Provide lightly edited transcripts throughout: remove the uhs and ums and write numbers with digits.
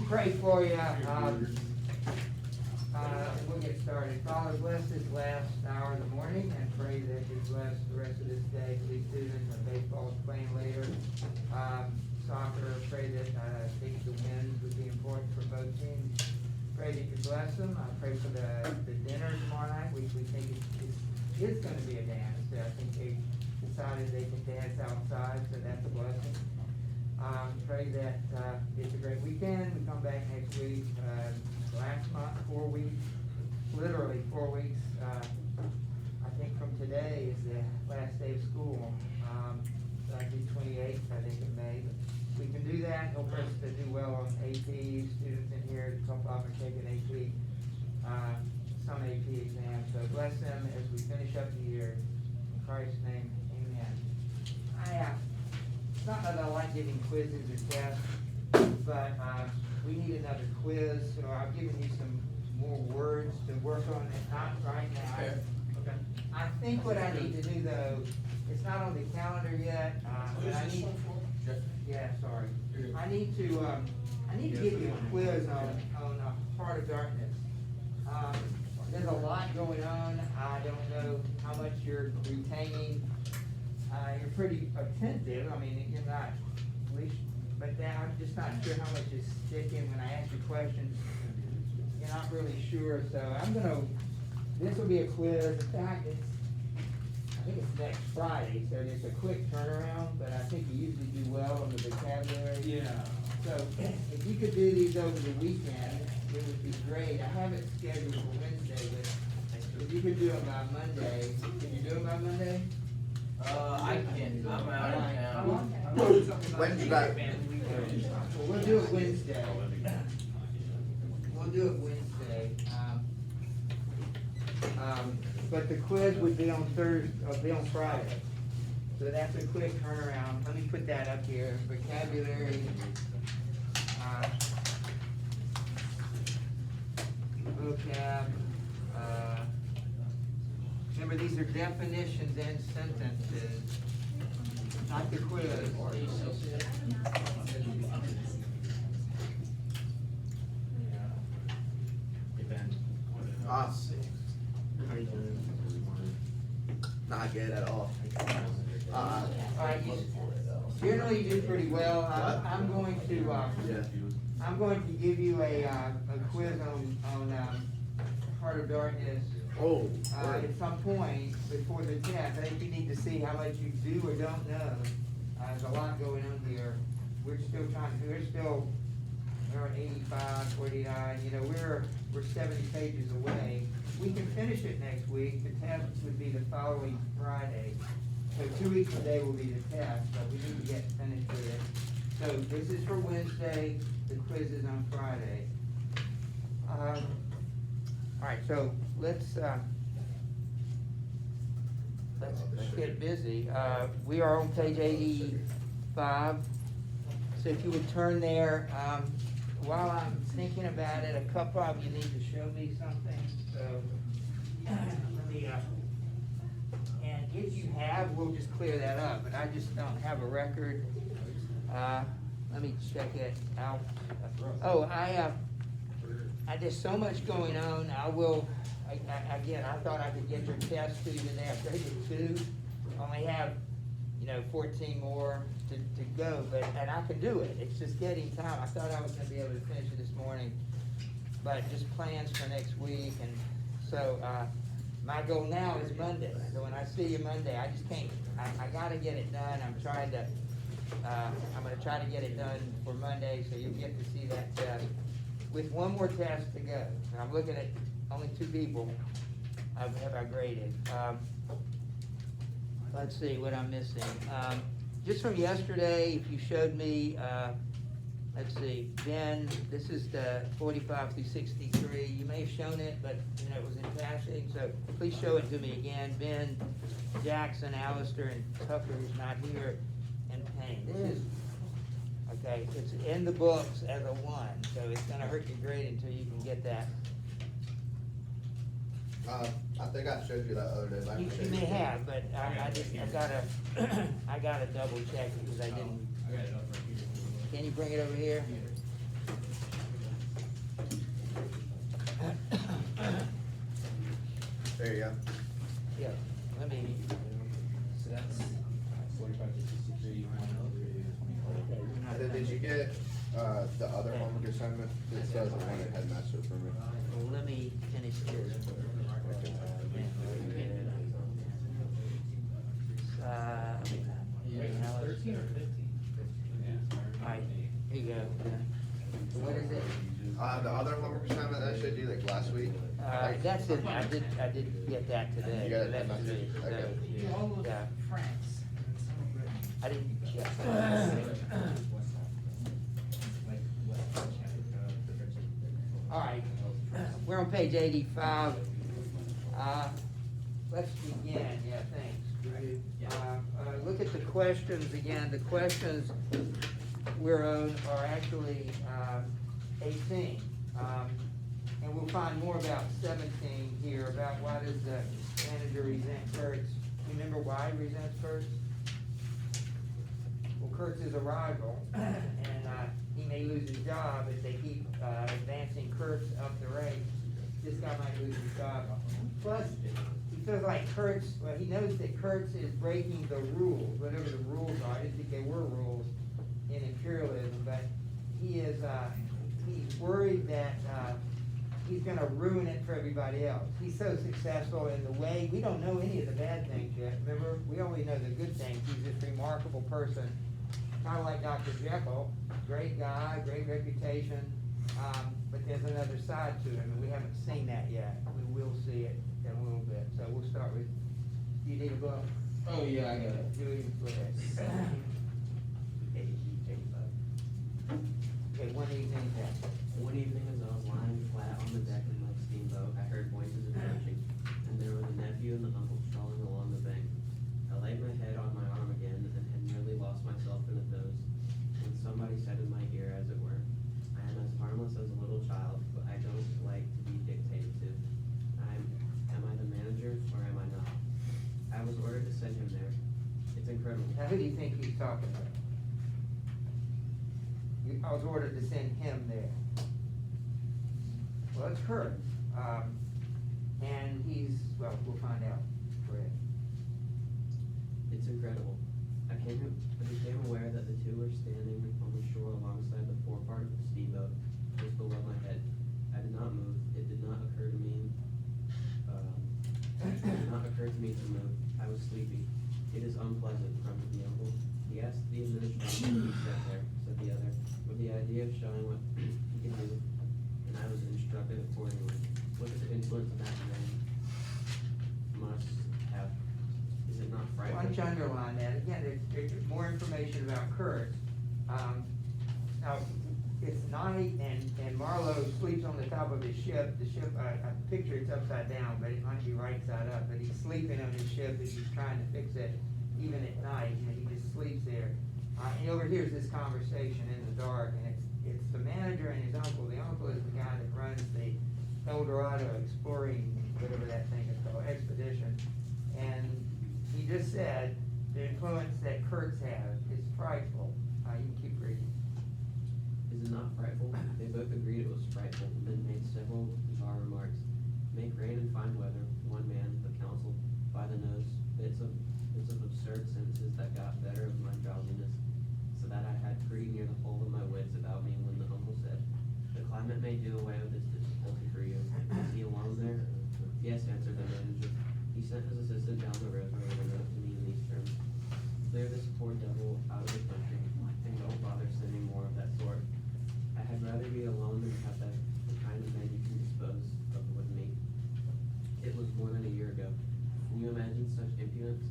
pray for you. We'll get started. Father, bless this last hour of the morning and pray that you bless the rest of this day for these students. Baseball's playing later. Soccer, pray that I think the wins would be important for both teams. Pray that you bless them. I pray for the dinner tomorrow night. We think it's going to be a dance. I think they decided they can dance outside, so that's a blessing. Pray that it's a great weekend. We come back next week. Last month, 4 weeks, literally 4 weeks. I think from today is the last day of school. So that'd be 28th, I think, in May. But we can do that. Help us to do well on AP. Students in here, a couple of them are taking AP, some AP exams. So bless them as we finish up the year. In Christ's name, amen. It's not that I like giving quizzes or tests, but we need another quiz, so I've given you some more words to work on, and not right now. Okay. I think what I need to do, though, it's not on the calendar yet, but I need, yeah, sorry. I need to give you a quiz on Heart of Darkness. There's a lot going on. I don't know how much you're retaining. You're pretty attentive. I mean, you're not, at least, but I'm just not sure how much is sticking when I ask you questions. You're not really sure, so this will be a quiz. In fact, I think it's next Friday, so it's a quick turnaround, but I think you usually do well on the vocabulary. Yeah. So if you could do these over the weekend, it would be great. I have it scheduled for Wednesday, but if you could do them by Monday, can you do them by Monday? I can. I'm out of town. When's that? Well, we'll do it Wednesday. We'll do it Wednesday. But the quiz would be on Thursday, be on Friday. So that's a quick turnaround. Let me put that up here. Vocabulary. Vocab. Remember, these are definitions and sentences, not the quiz. Not good at all. Alright, generally you do pretty well. I'm going to give you a quiz on Heart of Darkness. At some point before the test. I think you need to see how much you do or don't know. There's a lot going on here. We're at 85, 49, we're 70 pages away. We can finish it next week. The test would be the following Friday. So 2 weeks today will be the test, but we need to get finished with it. So this is for Wednesday, the quiz is on Friday. Alright, so let's get busy. We are on page 85. So if you would turn there, while I'm thinking about it, a couple of you need to show me something. So let me, and if you have, we'll just clear that up. But I just don't have a record. Let me check it out. Oh, I just so much going on. Again, I thought I could get your test to you today. I figured 2. Only have, 14 more to go, and I can do it. It's just getting time. I thought I was going to be able to finish it this morning, but just plans for next week. And so my goal now is Monday. So when I see you Monday, I just can't. I got to get it done. I'm going to try to get it done for Monday, so you get to see that test with one more test to go. And I'm looking at only 2 people. Have I graded? Let's see what I'm missing. Just from yesterday, if you showed me, let's see, Ben, this is the 45 through 63. You may have shown it, but it was in passing, so please show it to me again. Ben, Jackson, Alistair, and Tucker, who's not here, and Payne. This is, okay, it's in the books as a 1, so it's going to hurt your grade until you can get that. I think I showed you that other day. You may have, but I gotta double check because I didn't. I got it up right here. Can you bring it over here? There you go. Yeah, let me, So that's 45 to 63, And then did you get, the other homework assignment? It says the one at Headmaster for me. well, let me finish this. Yeah, 13 or 15? Alright, here you go. What is it? The other homework assignment that I showed you like last week. That's it, I did get that today. You got it, That's that's today, it, so, okay. yeah. France. I didn't get that. Alright, we're on page 85. Let's begin, yeah, thanks. Look at the questions again. The questions we're on are actually 18. And we'll find more about 17 here, about why does the manager resent Kurtz. Remember why he resents Kurtz? Well, Kurtz's a rival, and he may lose his job if they keep advancing Kurtz up the ranks. This guy might lose his job. Plus, he feels like Kurtz, well, he knows that Kurtz is breaking the rules, whatever the rules are. I didn't think there were rules in imperialism, but he is, he's worried that he's gonna ruin it for everybody else. He's so successful in the way, we don't know any of the bad things yet. Remember, we only know the good things. He's this remarkable person, kinda like Dr. Jekyll, great guy, great reputation, but there's another side to him, and we haven't seen that yet. We will see it in a little bit. So we'll start with, do you need a book? Oh, yeah, I got it. Julie, go ahead. Okay, one evening then. One evening as I was lying flat on the deck of my steamboat, I heard voices approaching, and there was a nephew and the uncle strolling along the bank. I laid my head on my arm again and had nearly lost myself in a doze, when somebody said in my ear, as it were, I am as harmless as a little child, but I don't like to be dictated to. Am I the manager, or am I not? I was ordered to send him there. It's incredible. Now, who do you think he's talking about? I was ordered to send him there. Well, it's Kurt. And he's, well, we'll find out. Go ahead. It's incredible. I became aware that the two were standing on the shore alongside the forepart of the steamboat, just below my head. I did not move. It did not occur to me to move. I was sleepy. It is unpleasant, grunted the uncle. He asked the administrator to be sent there, said the other, with the idea of showing what he could do, and I was instructed accordingly. What is the influence that man must have? Is it not Why frightful? don't you underline that? Again, there's more information about Kurt. Now, it's night and Marlowe sleeps on the top of his ship. The ship, I picture it's upside down, but it might be right side up. But he's sleeping on his ship as he's trying to fix it, even at night, and he just sleeps there. He overhears this conversation in the dark, and it's the manager and his uncle. The uncle is the guy that runs the El Dorado exploring, whatever that thing is called, expedition. And he just said, the influence that Kurtz has is frightful. You can keep reading. Is it not frightful? They both agreed it was frightful, and then made several bizarre remarks. Make rain and fine weather, one man, the council, by the nose, bits of absurd sentences that got better of my drowsiness, so that I had pretty near the whole of my wits about me when the uncle said, the climate may do away with this difficulty for you. Is he alone there? Yes, answered the manager. He sent his assistant down the road to write a note to me in these terms. Clear this poor devil out of the country, and don't bother sending more of that sort. I had rather be alone than have the kind of men you can dispose of with me. It was more than a year ago. Can you imagine such impudence?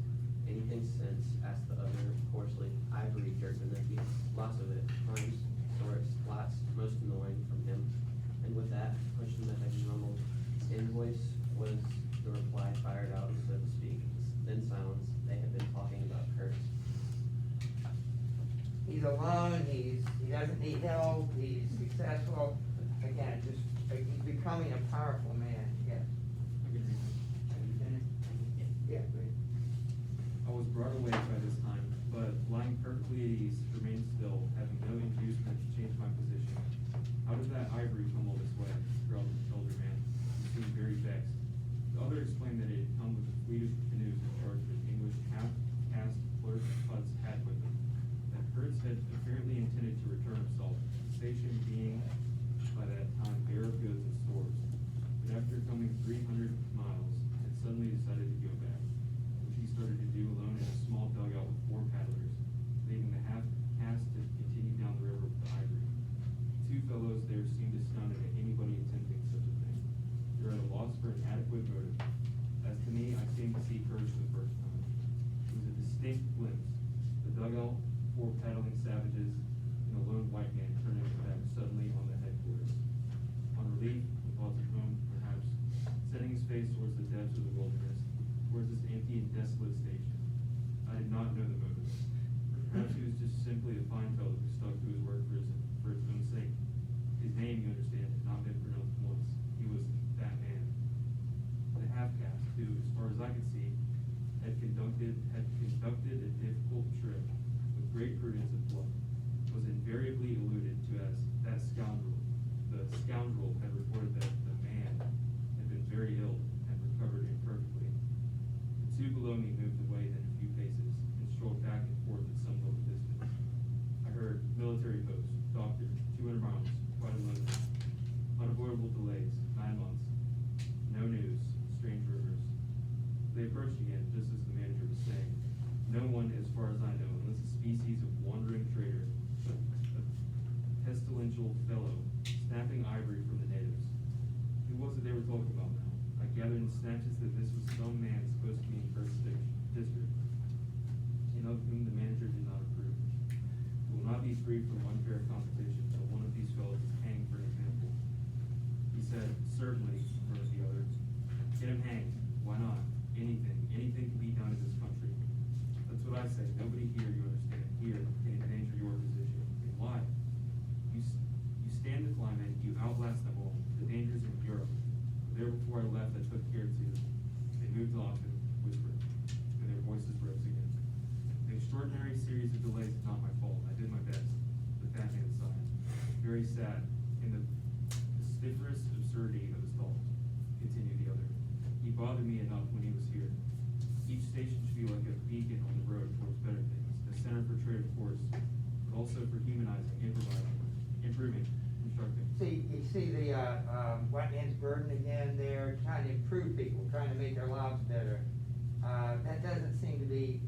Anything since? Asked the other coarsely. Ivory, jerked the nephew. Lots of it. Crimes, sorts, lots, most annoying from him. And with that, pushed him the heavy rumble. Invoice was the reply fired out, so to speak. Then silence. They had been talking about Kurtz. He's alone, he doesn't need help, he's successful. Again, just, he's becoming a powerful man, yes. I can read it. Have you finished? Yeah, great. I was brought away by this time, but lying perfectly at ease, remained still, having no inducement to change my position. How did that ivory tumble this way? Growled the elder man. He seemed very vexed. The The other explained that it had come with a fleet of canoes in charge of an English half-caste clerk Putz had with him. That Kurtz had apparently intended to return himself, the station being, by that time, bare of goods and stores. But after coming 300 miles, had suddenly decided to go back, which he started to do alone in a small dugout with 4 paddlers, leaving the half-caste to continue down the river with the ivory. Two fellows there seemed astounded at anybody attempting such a thing. They were at a loss for an adequate motive. As to me, I seemed to see courage for the first time. It was a distinct glimpse. The dugout, 4 paddling savages, and a lone white man turning his back suddenly on the headquarters. On relief, with thoughts of home, perhaps, setting his face towards the depths of the wilderness, towards this empty and desolate station. I did not know the motive. Perhaps he was just simply a fine fellow who stuck to his work for its own sake. His name, you understand, had not been pronounced once. He was that man. The half-caste, who, as far as I could see, had conducted a difficult trip with great prudence and pluck, was invariably alluded to as that scoundrel. The scoundrel had reported that the man had been very ill and recovered imperfectly. The two below me moved away then a few paces and strolled back and forth at some little distance. I heard military post, doctor, 200 miles, quite alone. Unavoidable delays, 9 months. No news, strange rumors. They approached again, just as the manager was saying. No one, as far as I know, unless a species of wandering trader, a pestilential fellow, snapping ivory from the natives. Who was it they were talking about now? I gathered in snatches that this was some man supposed to be in First District, and of whom the manager did not approve. It will not be free from unfair competition until one of these fellows is hanged for an example. He said, certainly, murmured the other. Get him hanged. Why not? Anything can be done in this country. That's what I say. Nobody here, you understand, here can endanger your position. And why? You stand the climate, you outlast them all. The dangers in Europe. There before I left, I took care to. They moved off and whispered, and their voices rose again. The extraordinary series of delays is not my fault. I did my best. The fat man sighed. Very sad. And the vociferous absurdity of his thought, continued the other. He bothered me enough when he was here. Each station should be like a beacon on the road towards better things, a center for trade, of course, but also for humanizing, improvising, improving, constructing. You see the, white man's burden again there, trying to improve people, trying to make their lives better. That doesn't seem to be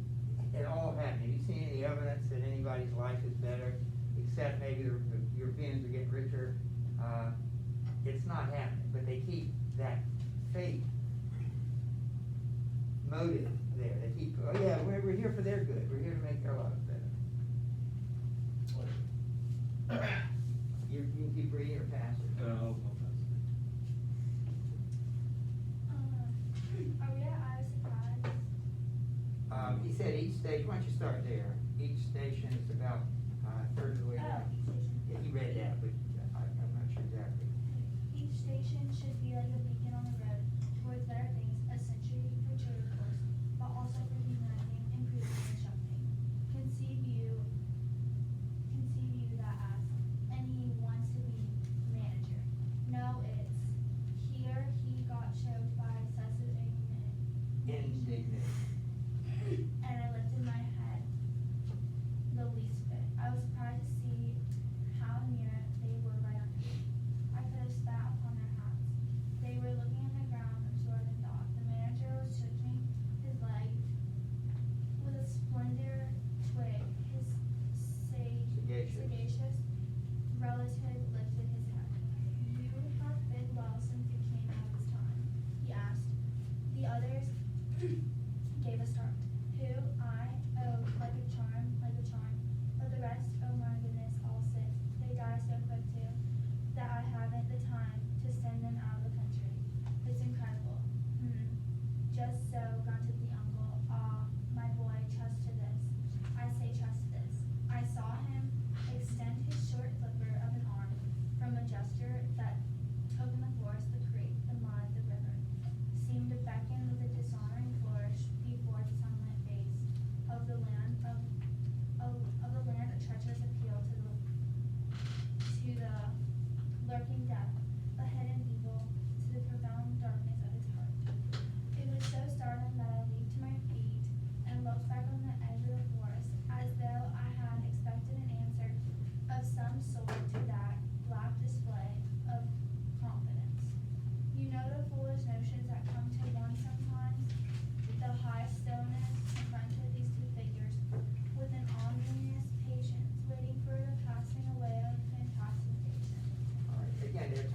at all happening. Have you seen any evidence that anybody's life is better, except maybe the Europeans are getting richer? It's not happening, but they keep that faith motive there. They keep, oh yeah, we're here for their good. We're here to make their lives better. You can keep reading or pass it. I'll pass. Are we at Iowa Surprise? He said each station, why don't you start there? Each station is about a third of the way down. Yeah, he read that, but I'm not sure exactly. Each station should be like a beacon on the road towards better things, a century for trade, of course, but also for humanizing, improving, and constructing. Conceive you that as, and he wants to be manager. No, it's here he got choked by excessive Indignant. and I lifted my head the least bit. I was surprised to see how near they were right under me. I could have spat upon their hats. They were looking at the ground, absorbed in thought. The manager was shaking his leg with a splendor twig. His sagacious relative lifted his head. You have been well since you came out of his time, he asked. The others gave a start. Who? I? Oh, like a charm. But the rest, oh my goodness, all sick. They die so quick too, that I haven't the time to send them out of the country. It's incredible. Just so, grunted the uncle. Ah, my boy, trust to this. I say trust to this. I saw him extend his short flipper of an arm from a jug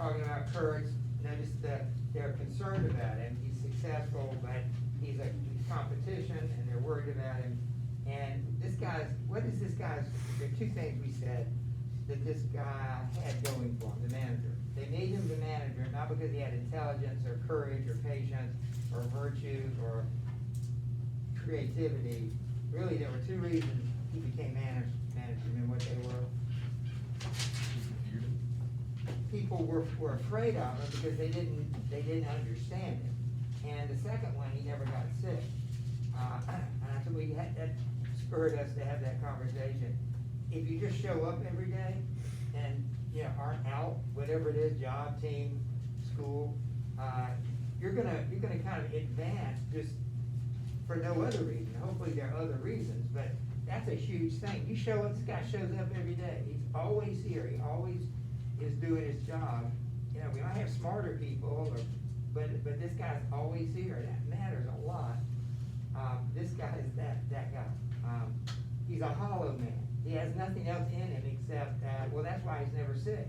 talking about Kurtz, notice that they're concerned about him, he's successful, but he's competition, and they're worried about him. And this guy's, what is this guy's, there are two things we said that this guy had going for him, the manager. They made him the manager, not because he had intelligence or courage or patience or virtue or creativity. Really, there were two reasons he became manager. And what they were? People were afraid of him because they didn't understand him. And the second one, he never got sick. And so that spurred us to have that conversation. If you just show up every day and, you know, aren't out, whatever it is, job, team, school, you're gonna kind of advance just for no other reason. Hopefully there are other reasons, but that's a huge thing. You show up, this guy shows up every day. He's always here. He always is doing his job. You know, we might have smarter people, but this guy's always here. That matters a lot. This guy is that guy. He's a hollow man. He has nothing else in him except, well, that's why he's never sick,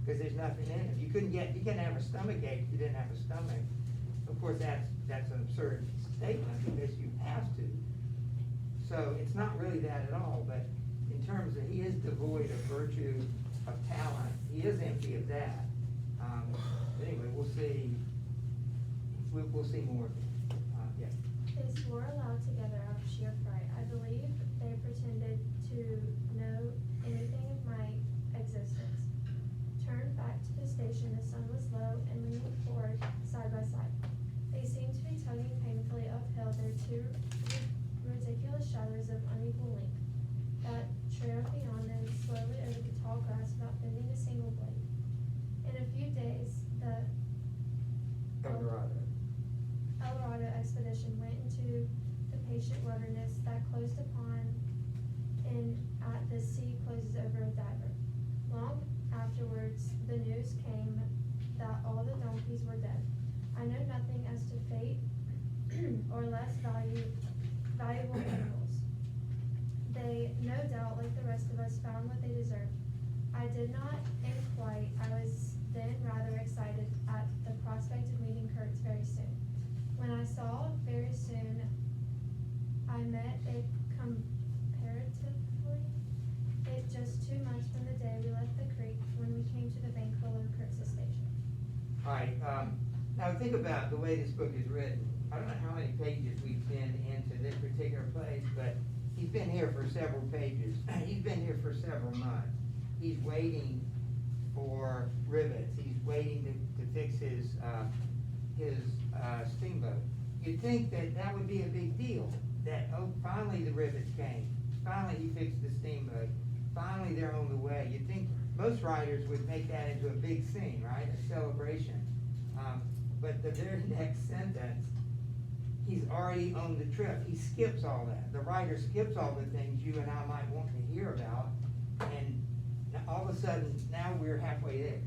because there's nothing in him. You couldn't have a stomach ache if you didn't have a stomach. Of course, that's an absurd statement because you have to. So it's not really that at all, but in terms of, he is devoid of virtue, of talent. He is empty of that. Anyway, we'll see. We'll see more of it. Yeah. They swore aloud together out of sheer fright. I believe they pretended to know anything of my existence. Turned back to the station, the sun was low, and we moved forward side by side. They seemed to be tugging painfully uphill their two ridiculous shadows of unequal length, that trailed beyond them slowly over the tall grass without bending a single blade. In a few days, the El Dorado expedition went into the patient wilderness that closed upon at the sea closes over a diver. Long afterwards, the news came that all the donkeys were dead. I know nothing as to fate or less valuable animals. They, no doubt, like the rest of us, found what they deserved. I did not in quite. I was then rather excited at the prospect of meeting Kurtz very soon. When I saw very soon, I met a comparatively, it just 2 months from the day we left the creek when we came to the bank below Kurtz's station. All right, now think about the way this book is written. I don't know how many pages we've been into this particular place, but he's been here for several pages. He's been here for several months. He's waiting for rivets. He's waiting to fix his steamboat. You'd think that would be a big deal, that, oh, finally the rivets came. Finally he fixed the steamboat. Finally they're on the way. You'd think most writers would make that into a big scene, right? A celebration. But the very next sentence, he's already on the trip. He skips all that. The writer skips all the things you and I might want to hear about, and all of a sudden, now we're halfway there.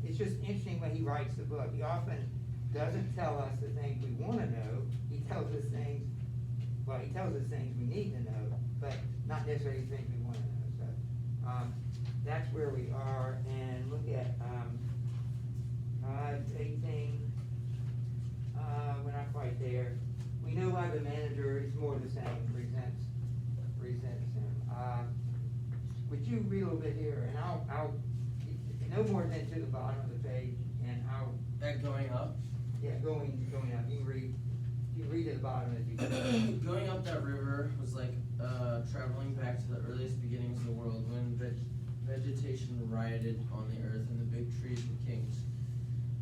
It's just interesting when he writes the book. He often doesn't tell us the things we want to know. He tells us things we need to know, but not necessarily things we want to know. So that's where we are. And look at 18. We're not quite there. We know why the manager is more the same, resents him. Would you read a little bit here, and I'll no more than to the bottom of the page, and I'll. That going up? Yeah, going up. You can read to the bottom as you go. Going up that river was like traveling back to the earliest beginnings of the world, when vegetation rioted on the earth and the big trees were kings.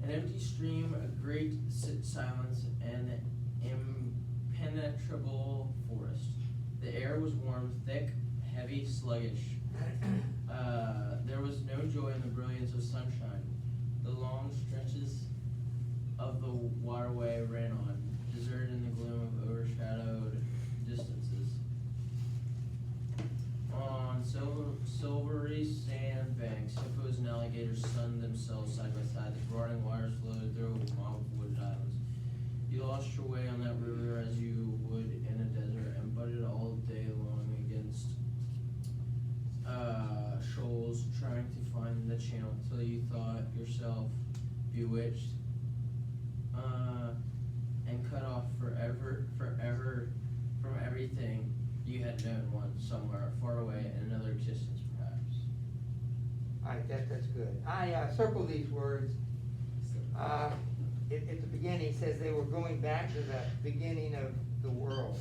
An empty stream, a great silence, and impenetrable forest. The air was warm, thick, heavy, sluggish. There was no joy in the brilliance of sunshine. The long stretches of the waterway ran on, deserted in the gloom of overshadowed distances. On silvery sand banks, hippos and alligators sunned themselves side by side. The broadening waters flowed through wild wooded islands. You lost your way on that river as you would in a desert, and butted all day long against shoals, trying to find the channel until you thought yourself bewitched, and cut off forever from everything you had known once somewhere far away in another existence, perhaps. Alright, that's good. I circled these words. At the beginning, it says they were going back to the beginning of the world.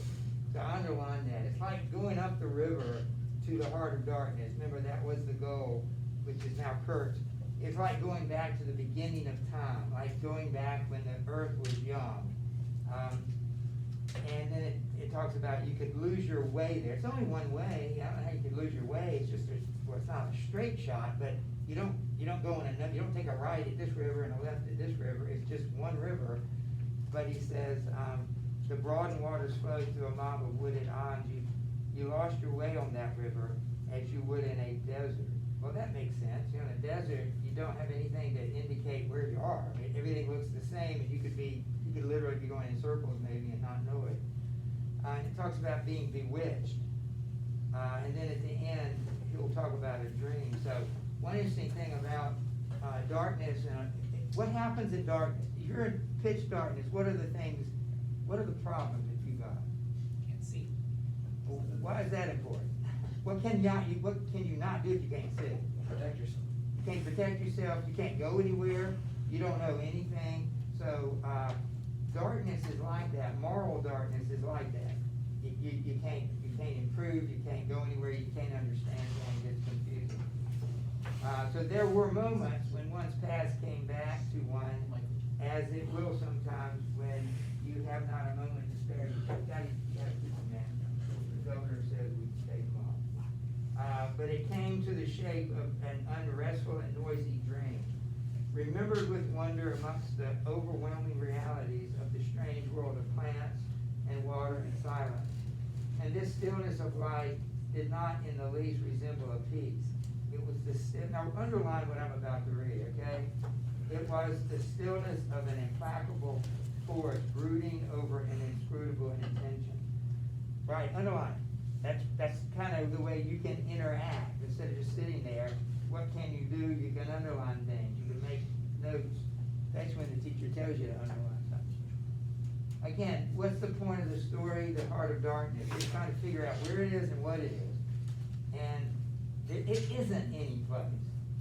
So I underline that. It's like going up the river to the heart of darkness. Remember, that was the goal, which is now Kurt's. It's like going back to the beginning of time, like going back when the earth was young. And then it talks about you could lose your way there. It's only one way. I don't know how you could lose your way. It's just, well, it's not a straight shot, but you don't go in another, you don't take a right at this river and a left at this river. It's just one river. But he says, the broad waters flow through a mob of wooded islands. You lost your way on that river as you would in a desert. Well, that makes sense. You know, in a desert, you don't have anything to indicate where you are. I mean, everything looks the same, and you could literally be going in circles maybe and not know it. And it talks about being bewitched. And then at the end, he'll talk about a dream. So one interesting thing about darkness, and what happens in darkness? If you're in pitch darkness, what are the problems that you got? Can't see. Well, why is that important? What can you not do if you can't see? Protect yourself. You can't protect yourself, you can't go anywhere, you don't know anything. So darkness is like that. Moral darkness is like that. You can't improve, you can't go anywhere, you can't understand things, it's confusing. So there were moments when one's past came back to one, as it will sometimes when you have not a moment to spare. You gotta keep them in. The governor says we can take them off. But it came to the shape of an unrestful and noisy dream, remembered with wonder amongst the overwhelming realities of the strange world of plants and water and silence. And this stillness of life did not in the least resemble a peace. It was now underline what I'm about to read, okay? It was the stillness of an implacable force brooding over an inscrutable intention. Right, underline. That's kind of the way you can interact. Instead of just sitting there, what can you do? You can underline things. You can make notes. That's when the teacher tells you to underline something. Again, what's the point of the story, The Heart of Darkness? You're trying to figure out where it is and what it is. And it isn't any place.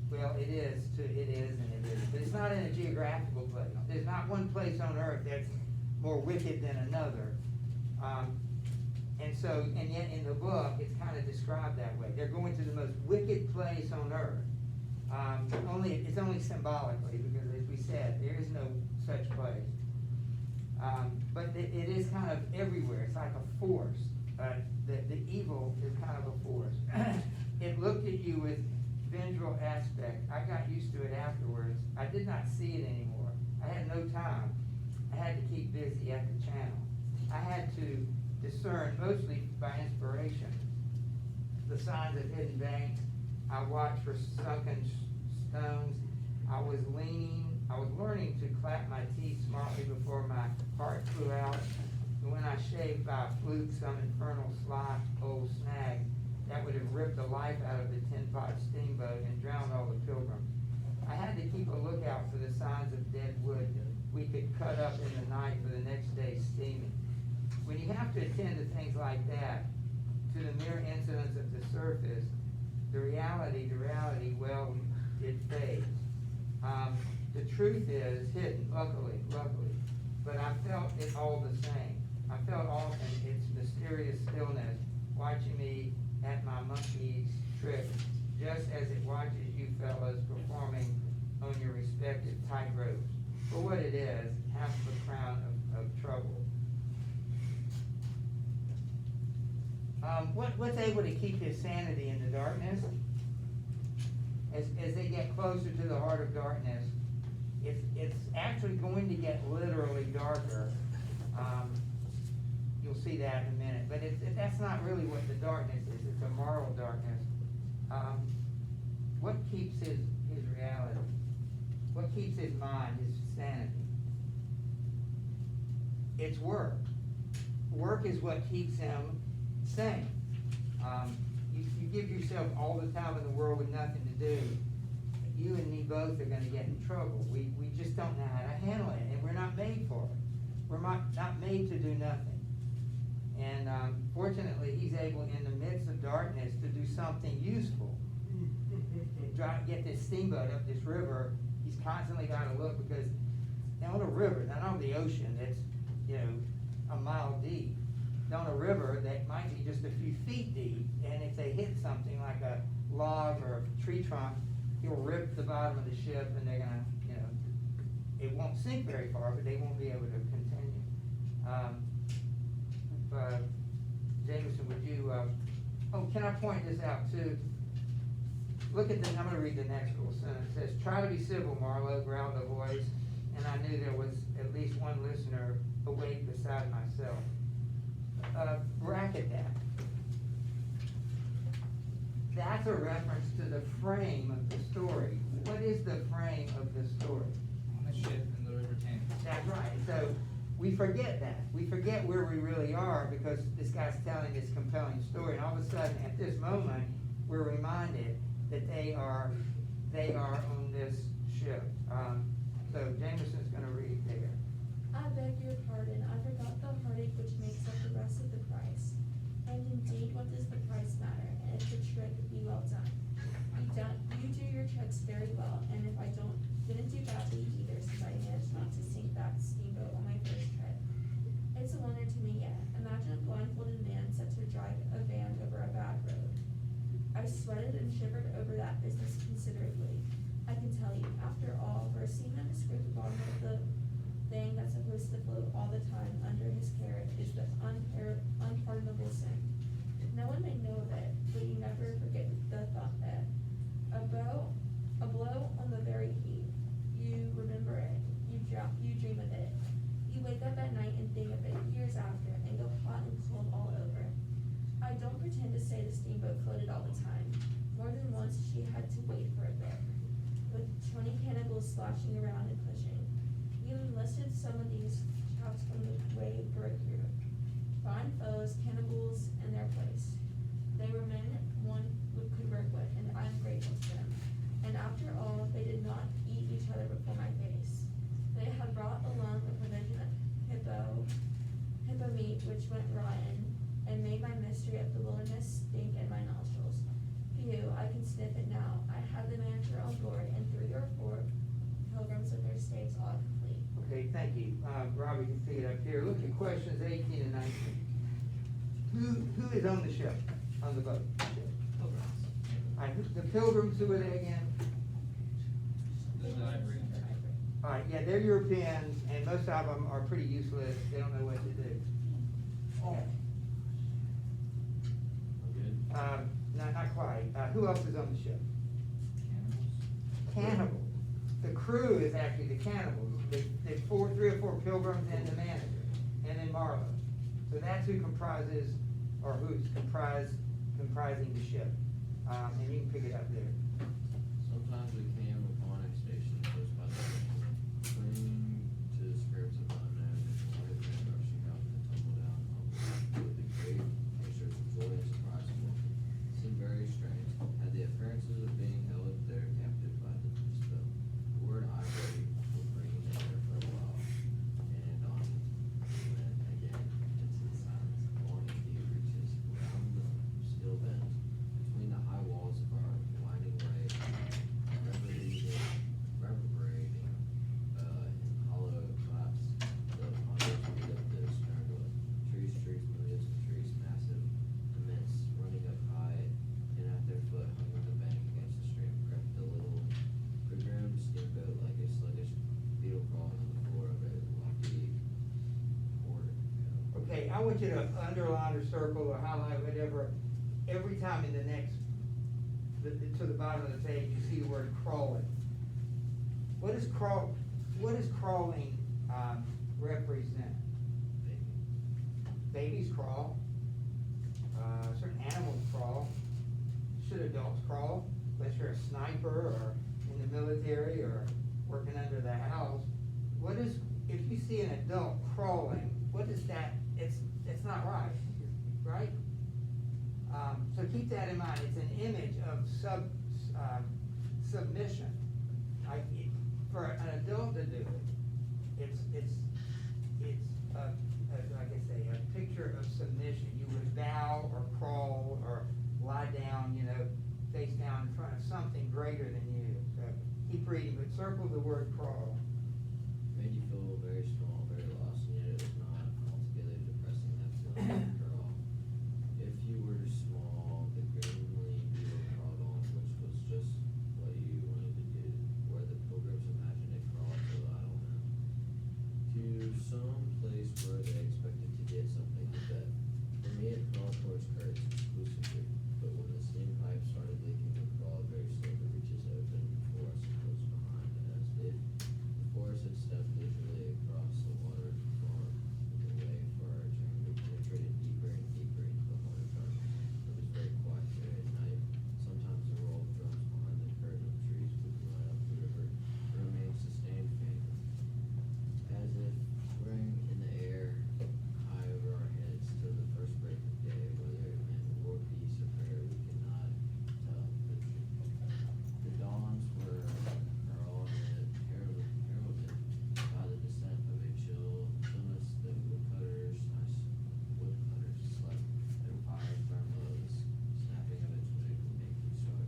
Well, it is and it isn't. But it's not in a geographical place. There's not one place on earth that's more wicked than another. And yet in the book, it's kind of described that way. They're going to the most wicked place on earth. It's only symbolically, because as we said, there is no such place. But it is kind of everywhere. It's like a force. The evil is kind of a force. It looked at you with vengeful aspect. I got used to it afterwards. I did not see it anymore. I had no time. I had to keep busy at the channel. I had to discern, mostly by inspiration, the signs of hidden banks. I watched for sunken stones. I was learning to clap my teeth smartly before my heart flew out. And when I shaved by a fluke some infernal sly old snag, that would have ripped the life out of the tin-pot steamboat and drowned all the pilgrims. I had to keep a lookout for the signs of dead wood we could cut up in the night for the next day's steaming. When you have to attend to things like that, to the mere incidents of the surface, the reality, well, it fades. The truth is hidden, luckily, but I felt it all the same. I felt often its mysterious stillness watching me at my monkey's trick, just as it watches you fellas performing on your respective tightropes. For what it is, half of a crown of trouble. What's able to keep his sanity in the darkness? As they get closer to the heart of darkness, it's actually going to get literally darker. You'll see that in a minute. But that's not really what the darkness is. It's a moral darkness. What keeps his reality? What keeps his mind, his sanity? It's work. Work is what keeps him sane. you give yourself all the time in the world with nothing to do, you and me both are gonna get in trouble. We just don't know how to handle it, and we're not made for it. We're not made to do nothing. And, fortunately, he's able, in the midst of darkness, to do something useful. Get this steamboat up this river, he's constantly gotta look, because on a river, not on the ocean, that's, a mile deep. On a river that might be just a few feet deep, and if they hit something like a log or a tree trunk, he'll rip the bottom of the ship, and they're gonna, it won't sink very far, but they won't be able to continue. Jameson, would you, can I point this out too? Look at I'm gonna read the next little sentence. It says, "Try to be civil, Marlowe," growled the voice, and I knew there was at least one listener awake beside myself. Bracket that. That's a reference to the frame of the story. What is the frame of the story? On the ship in the river Thames. That's right. So we forget that. We forget where we really are, because this guy's telling this compelling story, and all of a sudden, at this moment, we're reminded that they are on this ship. So Jameson's gonna read there. I beg your pardon, I forgot the heartache which makes up the rest of the price. And indeed, what does the price matter? And if the trick be well done. You do your tricks very well, and if I didn't do badly either, since I managed not to sink that steamboat on my first trip. It's a wonder to me yet. Imagine a blindfolded man set to drive a van over a bad road. I sweated and shivered over that business considerably. I can tell you, after all, for a seaman to scrape the bottom of the thing that's supposed to float all the time under his care is the unpardonable sin. No one may know of it, but you never forget the thought that a blow on the very heat. You remember it. You dream of it. You wake up at night and think of it years after, and go hot and cold all over. I don't pretend to say the steamboat floated all the time. More than once she had to wait for a bit, with 20 cannibals sloshing around and pushing. You enlisted some of these chaps from the way for a crew. Fine foes, cannibals in their place. They were men one could work with, and I'm grateful to them. And after all, they did not eat each other before my face. They had brought along a provision of hippo meat, which went rotten, and made my mystery of the wilderness stink in my nostrils. Phew, I can sniff it now. I had the manager on board, and 3 or 4 pilgrims with their staves all complete. Okay, thank you. Robbie, you can see it up here. Look at questions 18 and 19. Who is on the ship, on the boat? The pilgrims, who are they again? This is Ivory. All right, yeah, they're Europeans, and most of them are pretty useless. They don't know what to do. Good. Not quite. Who else is on the ship? Cannibals. Cannibals. The crew is actually the cannibals. They 3 or 4 pilgrims and the manager, and then Marlowe. So that's who's comprising the ship. And you can pick it up there. Sometimes we came upon a station close by the river, clinging to the skirts of unknown, and white men rushing up and tumble down with a great mixture of joy and surprise and welcome. It seemed very strange, had the appearances of being held there captive by the spell. The word ivory was ringing in there for a while, and on we went again into the silence, along the deep reaches, around the still bends, between the high walls of our winding way, reverberating in hollow claps, the hundreds feet of this triangle, trees, millions of trees, massive, immense, running up high, and at their foot hung on the bank against the stream, crept the little pre-grimmed steamboat like a sluggish beetle crawling on the floor of a lofty quarter. Okay, I want you to underline or circle or highlight whatever, every time in the next, to the bottom of the page, you see the word crawling. What does crawling represent? Babies crawl, certain animals crawl. Should adults crawl? Unless you're a sniper or in the military or working under the house. If you see an adult crawling, what is that? It's not right, right? So keep that in mind, it's an image of submission. For an adult to do it, it's like I say, a picture of submission. You would bow or crawl or lie down, face down in front of something greater than you. So keep reading, but circle the word crawl. Made you feel very small, very lost, and yet it was not altogether depressing, that feeling after all. If you were small, the greenly beetle crawled on, which was just what you wanted to do, where the pilgrims imagined it crawled to, I don't know, to some place where they expected to get something to bet. For me, it crawled towards Kurt's exclusively, but when the steam pipe started leaking, it crawled very slowly, reaches open before us and closed behind, as did the forest had stepped leisurely across the water farm the way for our journey. We penetrated deeper and deeper into the heart of darkness. It was very quiet there at night. Sometimes the roll of drums behind the curtain of trees would run up the river, remain sustained faintly, as if ring in the air high over our heads till the first break of day. Whether it meant war, peace, or prayer, we could not tell the truth. The dawns are all heralded by the descent of a chillness that woodcutters slept, and fire burned low. The snapping of its twig would make you start.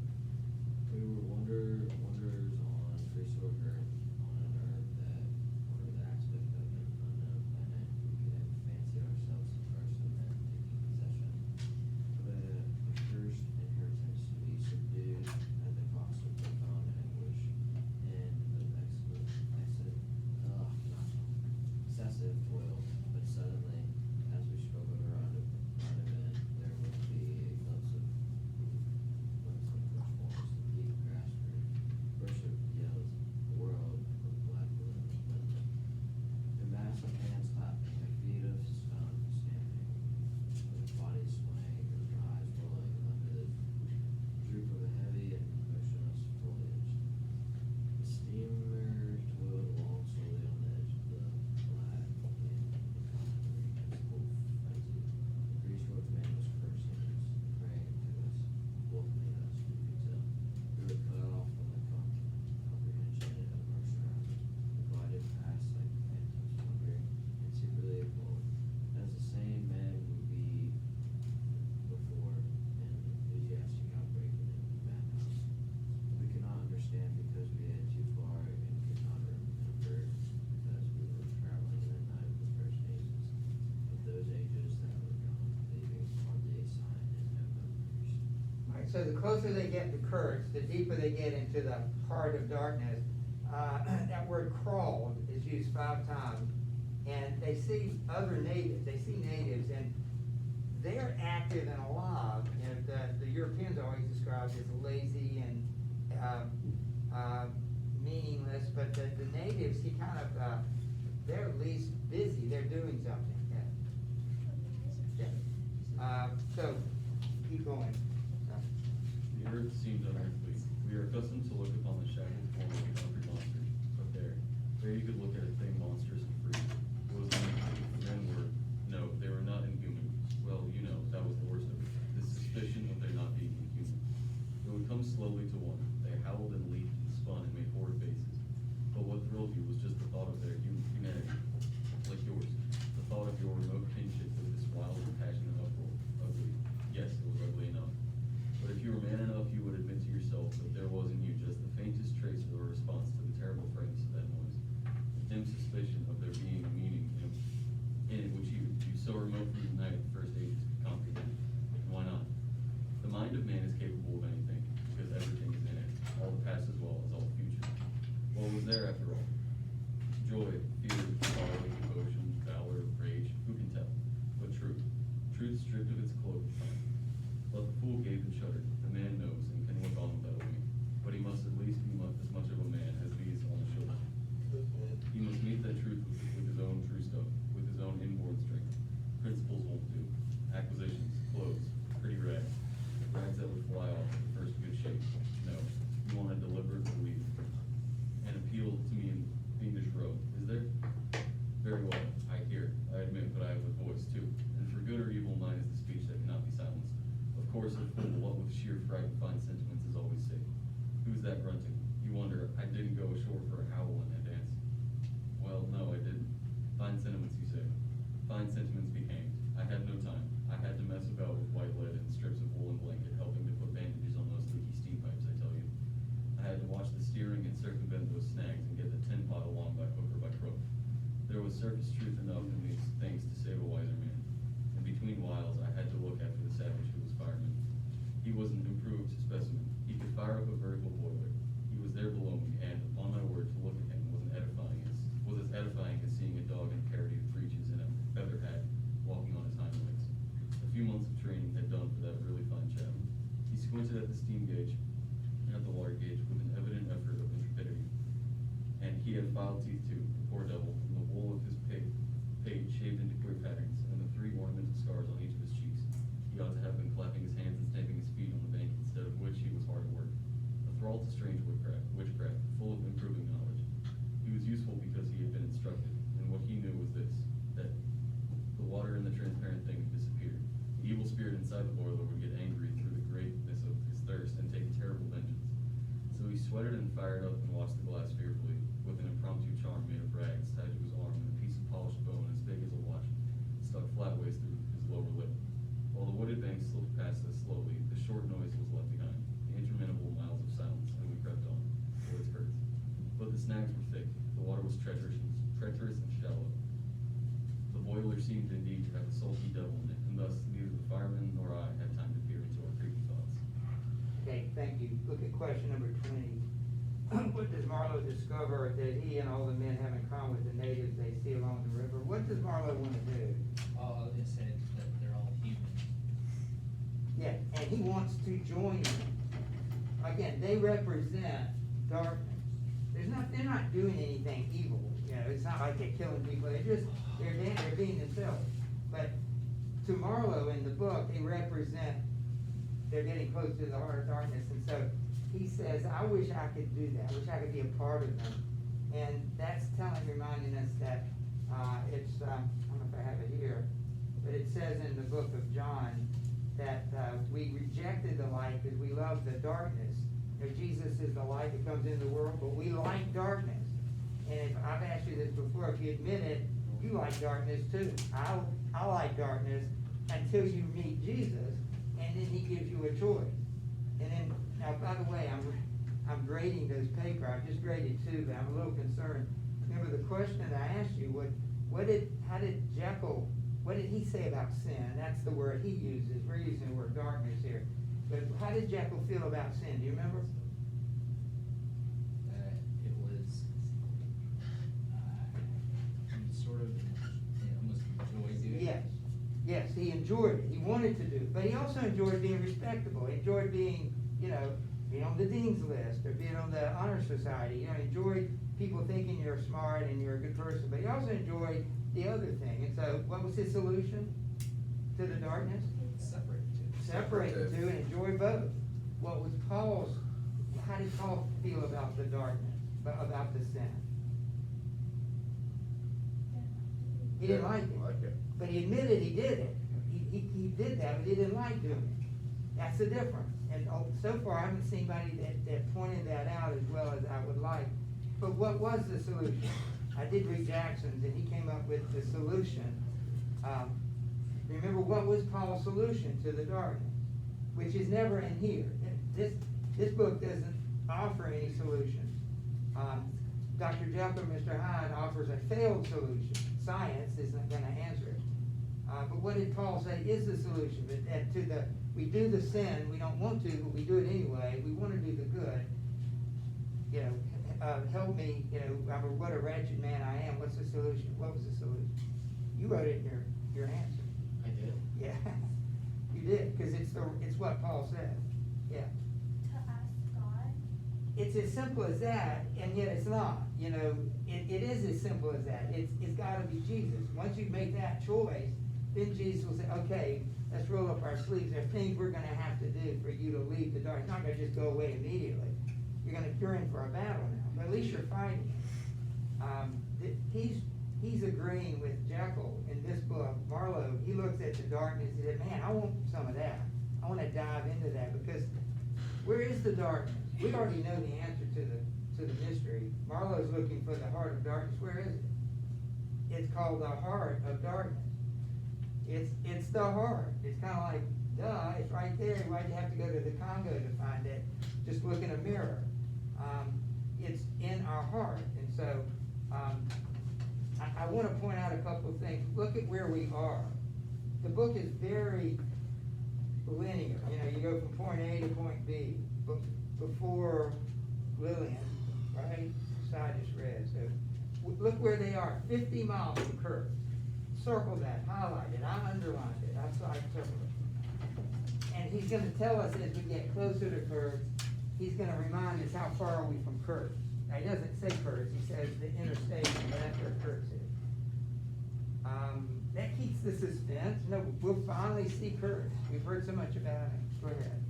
We were wanderers on prehistoric earth, on an earth that, or the aspect of an unknown planet. We could have fancied ourselves the first of men taking possession of a cursed inheritance to be subdued at the cost of profound anguish and of excessive toil. But suddenly, as we struggled around a bend, there would be a glimpse of which forms the deep grass worship yells, a world of black limbs, a mass of hands clapping, a feet of stone stamping, with bodies swaying, and eyes rolling under the droop of a heavy and motionless foliage. The steamer toiled along slowly on the edge of the flat in full frenzy. The greasework man was cursing us, praying to us, welcoming us, we could tell. We were cut off from the comprehension of our surroundings. We glided past like phantoms, wondering and secretly appalled, as the same men would be before an enthusiastic outbreak in a madhouse. We could not understand because we had too far and could not remember because we were traveling in the night of the first ages of those ages that were gone, leaving hardly a sign and no memories. All right, so the closer they get to Kurtz, the deeper they get into the heart of darkness. That word crawled is used 5 times, and they see other natives. They see natives, and they're active and alive. The Europeans are always described as lazy and meaningless, but the natives, they're at least busy. They're doing something. Yeah. So keep going. The earth seemed unearthly. We are accustomed to look upon the shackled form of concrete monsters, but there you could look at a thing monstrous and free. It was unearthly. The men they were not inhuman. Well, that was the worst of it. The suspicion of their not being inhuman. It would come slowly to one. They howled and leaped and spun and made horrid faces. But what thrilled you was just the thought of their humanity, like yours. The thought of your remote kinship with this wild and passionate uproar. Ugly. Yes, it was ugly enough. But if you were man enough, you would admit to yourself that there was in you just the faintest trace of a response to the terrible fragments of that noise. A dim suspicion of there being a meaning in it which you so remote from the night of the first ages could comprehend. And why not? The mind of man is capable of anything, because everything is in it, all the past as well as all the future. What was there after all? Joy, fear, sorrow, devotion, valor, rage, who can tell? that grunting? You wonder, I didn't go ashore for a howl and a dance. Well, no, I didn't. Fine sentiments, you say. Fine sentiments be hanged. I had no time. I had to mess about with white lead and strips of woolen blanket, helping to put bandages on those leaky steam pipes, I tell you. I had to watch the steering and circumvent those snags and get the tin pot along by hook or by crook. There was surface truth enough in these things to save a wiser man. And between whiles, I had to look after the savage who was fireman. He was an improved specimen. He could fire up a vertical boiler. He was there below me, and, upon my word, to look at him was as edifying as seeing a dog in a parody of breeches and a feather hat walking on his hind legs. A few months of training had done for that really fine chap. He squinted at the steam gauge and at the water gauge with an evident effort of intrepidity. And he had filed teeth too, the poor devil, from the wool of his pate shaved into queer patterns, and the 3 ornamental scars on each of his cheeks. He ought to have been clapping his hands and stamping his feet on the bank, instead of which he was hard at work. A thrall to strange witchcraft, full of improving knowledge. He was useful because he had been instructed, and what he knew was this, that the water in the transparent thing had disappeared. The evil spirit inside the boiler would get angry through the greatness of his thirst and take a terrible vengeance. So he sweated and fired up and watched the glass fearfully, with an impromptu charm made of rags tied to his arm and a piece of polished bone as big as a watch stuck flatways through his lower lip. While the wooded bank slipped past us slowly, the short noise was left behind, the interminable miles of silence, and we crept on, towards Kurtz. But the snags were thick, the water was treacherous and shallow. The boiler seemed indeed to have a sulky devil in it, and thus neither the fireman nor I had time to peer into our creepy thoughts. Okay, thank you. Look at question number 20. What does Marlowe discover that he and all the men have in common with the natives they see along the river? What does Marlowe want to do? Oh, it said that they're all human. Yeah, and he wants to join them. Again, they represent darkness. They're not doing anything evil. You know, it's not like they're killing people. They're being themselves. But to Marlowe in the book, they represent, they're getting close to the heart of darkness. And so he says, I wish I could do that. I wish I could be a part of them. And that's reminding us that it's, I don't know if I have it here, but it says in the book of John that we rejected the light because we love the darkness. You know, Jesus is the light that comes into the world, but we like darkness. And if I've asked you this before, if you admit it, you like darkness too. I like darkness until you meet Jesus, and then he gives you a choice. And then, now by the way, I'm grading those paper. I've just graded 2, but I'm a little concerned. Remember the question that I asked you, what did he say about sin? That's the word he uses. We're using the word darkness here. But how did Jekyll feel about sin? Do you remember? It was sort of, almost enjoyed doing it. Yes, he enjoyed it. He wanted to do it. But he also enjoyed being respectable. He enjoyed being, being on the dean's list or being on the honor society. He enjoyed people thinking you're smart and you're a good person. But he also enjoyed the other thing. And so what was his solution to the darkness? Separate the two and enjoy both. What was how did Paul feel about the darkness, about the sin? He didn't like it. But he admitted he did it. He did that, but he didn't like doing it. That's the difference. And so far, I haven't seen anybody that pointed that out as well as I would like. But what was the solution? I did read Jackson's, and he came up with the solution. Remember, what was Paul's solution to the darkness? Which is never in here. This book doesn't offer any solution. Dr. Jekyll, Mr. Hyde offers a failed solution. Science isn't going to answer it. But what did Paul say is the solution? That we do the sin, we don't want to, but we do it anyway. We want to do the good. Help me, what a wretched man I am. What's the solution? What was the solution? You wrote it in your answer. I did. Yeah, you did, because it's what Paul said. Yeah. To ask God. It's as simple as that, and yet it's not. It is as simple as that. It's got to be Jesus. Once you make that choice, then Jesus will say, okay, let's roll up our sleeves. There are things we're going to have to do for you to leave the dark. It's not going to just go away immediately. You're in for a battle now, but at least you're fighting it. He's agreeing with Jekyll in this book. Marlowe, he looks at the darkness and said, man, I want some of that. I want to dive into that, because where is the darkness? we already know the answer to the mystery. Marlowe's looking for the heart of darkness. Where is it? It's called the heart of darkness. It's the heart. It's kind of like, duh, it's right there. Why'd you have to go to the Congo to find it? Just look in a mirror. It's in our heart. And so, I want to point out a couple of things. Look at where we are. The book is very linear. You know, you go from point A to point B. Before Lillian, right? Side is red. So look where they are. 50 miles from Kurtz. Circle that, highlight it. I underlined it. I circled it. And he's going to tell us as we get closer to Kurtz, he's going to remind us how far are we from Kurtz. Now, he doesn't say Kurtz. He says the interstate, and that's where Kurtz is. That keeps the suspense. No, we'll finally see Kurtz. We've heard so much about him. Go ahead.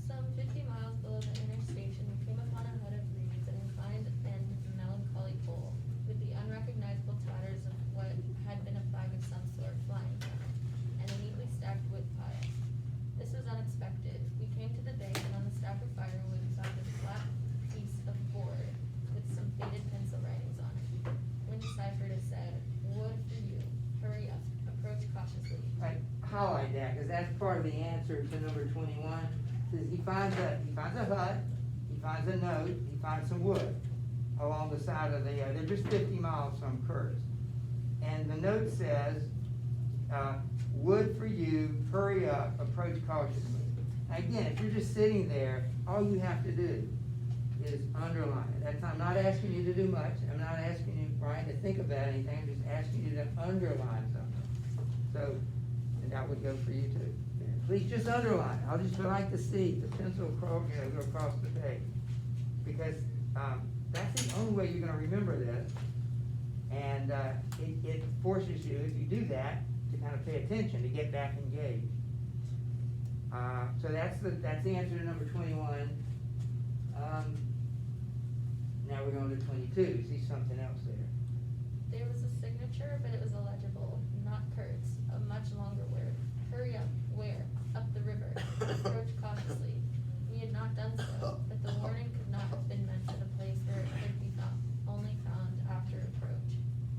Some 50 miles below the interstation, we came upon a hut of reeds, an inclined and melancholy pole, with the unrecognizable tatters of what had been a flag of some sort flying from it, and a neatly stacked wood pile. This was unexpected. We came to the bank, and on the stack of firewood we found a flat piece of board with some faded pencil writings on it. When deciphered, it said, "Wood for you. Hurry up. Approach cautiously." Right, highlight that, because that's part of the answer to number 21. Says he finds a hut, he finds a note, he finds some wood along the side of they're just 50 miles from Kurtz. And the note says, wood for you, hurry up, approach cautiously. Now again, if you're just sitting there, all you have to do is underline it. I'm not asking you to do much. I'm not asking you, Brian, to think about anything. I'm just asking you to underline something. So, and that would go for you too. Please just underline. I'll just like to see the pencil go across the page. Because that's the only way you're going to remember this. And it forces you, if you do that, to kind of pay attention, to get back engaged. So that's the answer to number 21. Now we're going to 22. See something else there. There was a signature, but it was illegible, not Kurtz, a much longer word. Hurry up. Where? Up the river. Approach cautiously. We had not done so, but the warning could not have been meant at a place where it could be found, only found after approach.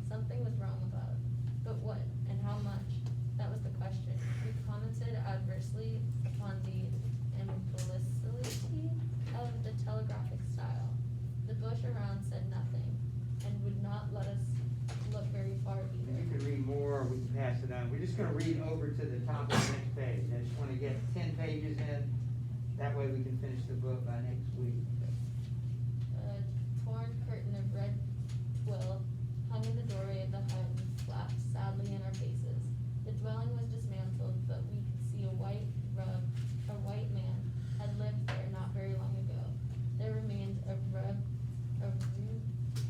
Something was wrong about it. But what, and how much? That was the question. We commented adversely upon the imbecility of the telegraphic style. The bush around said nothing, and would not let us look very far either. You can read more, or we can pass it on. We're just gonna read over to the top of the next page. I just wanna get 10 pages in, that way we can finish the book by next week. A torn curtain of red twill hung in the doorway of the hut and flapped sadly in our faces. The dwelling was dismantled, but we could see a white man had lived there not very long ago. There remained a rude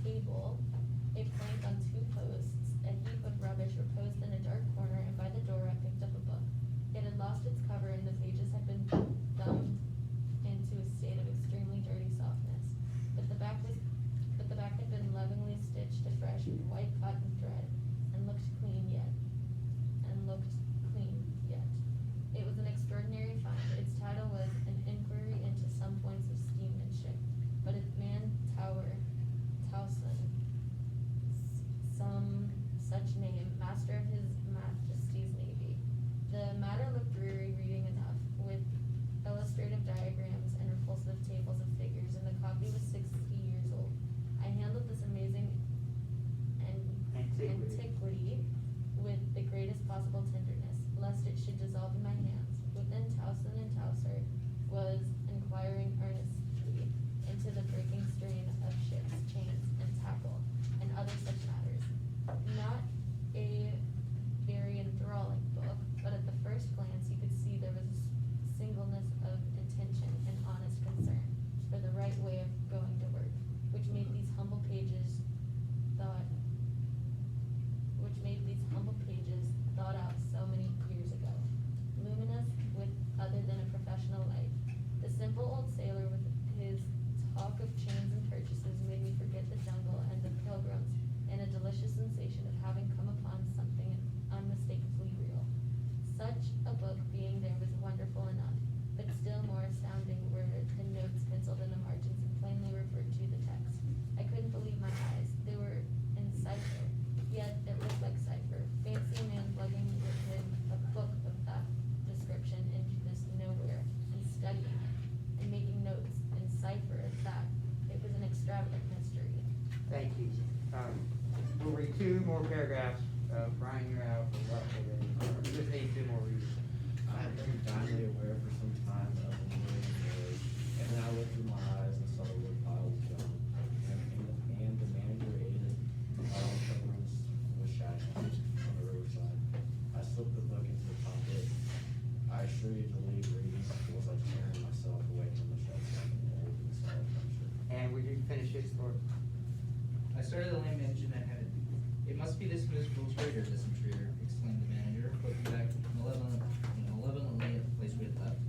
table, a plank on 2 posts, a heap of rubbish reposed in a dark corner, and by the door I picked up a book. It had lost its cover and the pages had been thumbed into a state of extremely dirty softness. But the back had been lovingly stitched afresh with white cotton thread, and looked clean yet. It was an extraordinary find. Its title was An Inquiry into Some Points of Steammanship, but its man Towson, some such name, master of His Majesty's Navy. The matter looked dreary reading enough, with illustrative diagrams and repulsive tables of figures, and the copy was 60 years old. I handled this amazing antiquity with the greatest possible tenderness, lest it should dissolve in my hands. Within Towson and Towser was inquiring earnestly into the breaking strain of ships, chains, and tackle, and other such matters. Not a very enthralling book, but at the first glance you could see there was a singleness of intention and honest concern for the right way of going to work, which made these humble pages thought out so many years ago, luminous with other than a professional light. The simple old sailor with his talk of chains and purchases made me forget the jungle and the pilgrims in a delicious sensation of having come upon something unmistakably real. Such a book being there was wonderful enough, but still more astounding were the notes penciled in the margin 2 more paragraphs. Brian, you're out for what? We just need 2 more readers. I've been kindly aware for some time of the moving noise, and then I lifted my eyes and saw the wood pile was gone, and the manager aided coverings was shattered on the riverside. I slipped the book into the pocket. I assure you to leave reading was like tearing myself away from the shelves like an old and solid furniture. And would you finish it, Lord? I started the lamp engine and had it. It must be this miserable trader, this intruder, exclaimed the manager, looking back malevolently at the place we had left.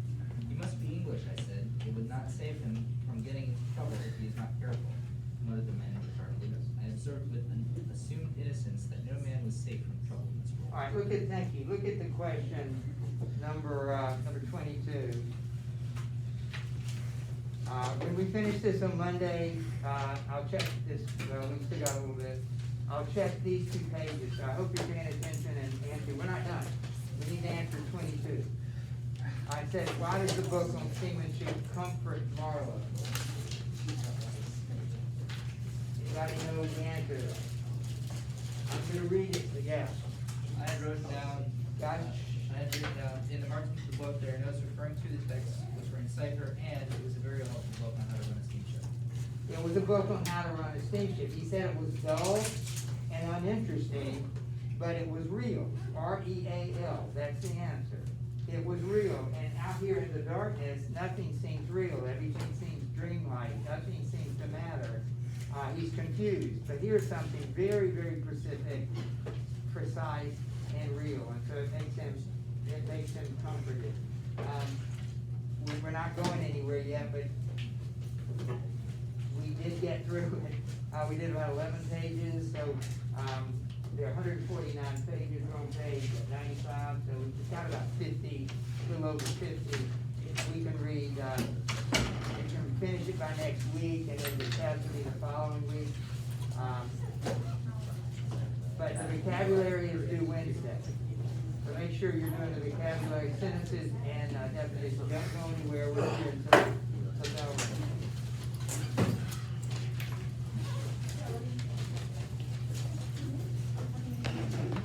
He must be English, I said. It would not save him from getting into trouble if he is not careful, muttered the manager heartily. I observed with an assumed innocence that no man was safe from trouble in this world. All right, thank you. Look at the question number 22. When we finish this on Monday, I'll check this, well, we still got a little bit. I'll check these 2 pages. So I hope you're paying attention and answer. We're not done. We need to answer 22. I said, why does the book on seamanship comfort Marla? Anybody know the answer? I'm gonna read it, so yeah. I had written down, Got it? I had written down, in the margins of the book, there are notes referring to the text which were in cipher, and it was a very helpful book on how to run a steamship. It was a book on how to run a steamship. He said it was dull and uninteresting, but it was real. R-E-A-L, that's the answer. It was real, and out here in the darkness, nothing seems real. Everything seems dreamlike. Nothing seems to matter. He's confused, but here's something very, very specific, precise, and real, and so it makes him comforted. We're not going anywhere yet, but we did get through it. We did about 11 pages, so there are 149 pages. We're on page 95, so we've got about 50, a little over 50. We can read, we can finish it by next week, and then the test will be the following week. But the vocabulary is due Wednesday. So make sure you're doing the vocabulary sentences and definitions. Don't go anywhere. We're here until